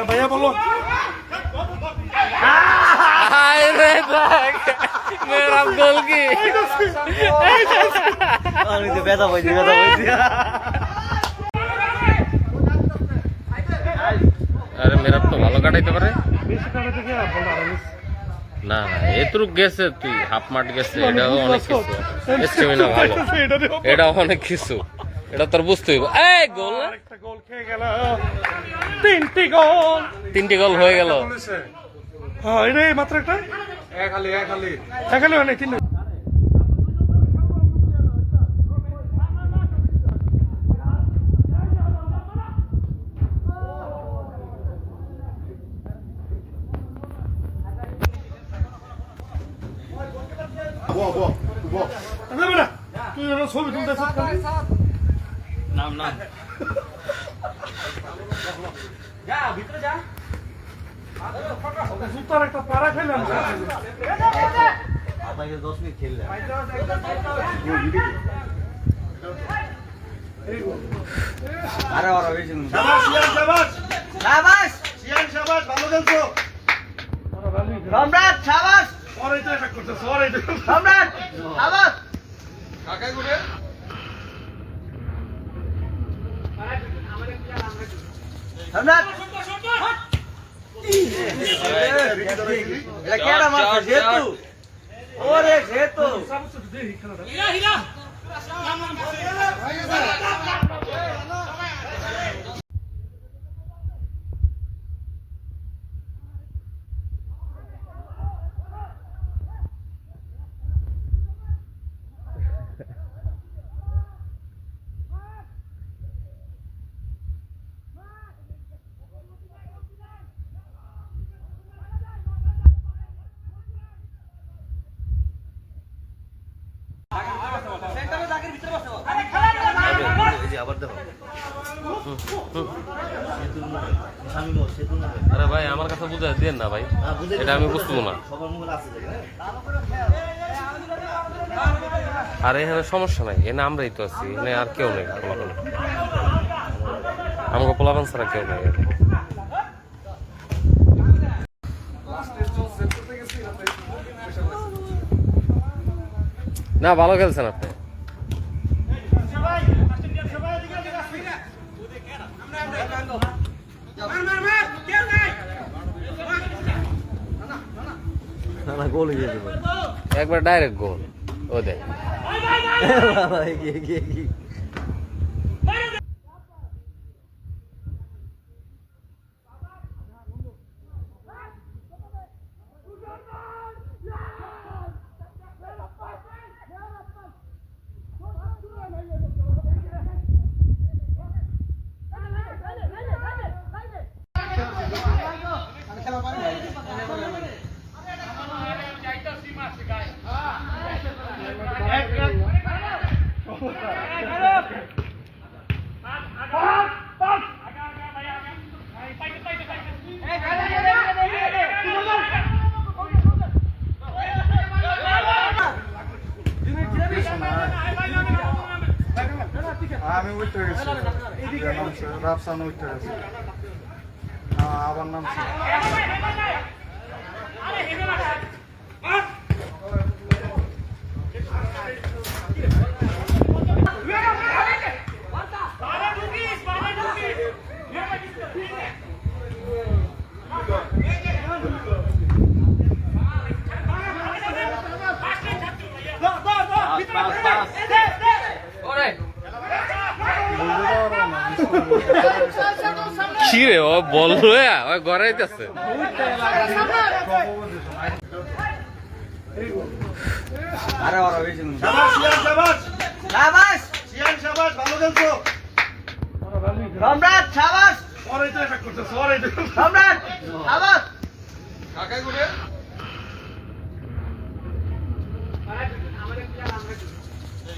भैया बोलो मेरा गोल की ব্যথা পাইছি ব্যথা পাইছি আরে মেরা তো ভালো কাটাইতে পারে বেশি কাটা থেকে না না এতটুক গেছে তুই হাফ মাঠ গেছে এটাও অনেক কিছু স্টেমিনা ভালো এটা অনেক কিছু এটা তোর বুঝতে হইব এই গোল না একটা গোল খেয়ে গেল তিনটি গোল হয়ে গেল হ্যাঁ এটা মাত্র একটা এক খালি হয় না তিন তুই ছবি তুলতে নাম নাম যা ভিতরে যা জুতার একটা পাড়া খেলাম আপনাকে 10 মিনিট খেললে আরে ওরা বেশি শাবাশ শাবাশ ভালো খেলছো সম্রাট শাবাশ সরাই তো এটা করতে সরাই তো সম্রাট শাবাশ কাকাই গুড়ে সম্রাট এটা কেডা মারছে যেতু ওরে যেতু হিরা আবার দেখো আরে ভাই আমার কাছে বুঝে দেন না ভাই এটা আমি বুঝবো না আরে এখানে সমস্যা নাই এনে আমরাই তো আছি এনে আর কেউ নেই আমাকে পোলাপান ছাড়া কেউ নেই না ভালো খেলছেন আপনি না গোল হয়ে যাবে একবার ডাইরেক্ট গোল ও দেখ আমি উঠতে গেছি রাফসান উঠতে গেছি আবার নামছি কি রে ও বল ওই গড়াইতেছে আরে ওরা বেশি শাবাশ শাবাশ শাবাশ শাবাশ ভালো খেলছো সম্রাট শাবাশ সরাই তো এটা করতে সরাই তো সম্রাট শাবাশ কাকাই গুড়ে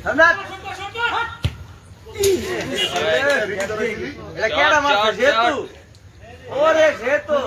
সম্রাট এটা কেডা মারছে যেতু ওরে যেতু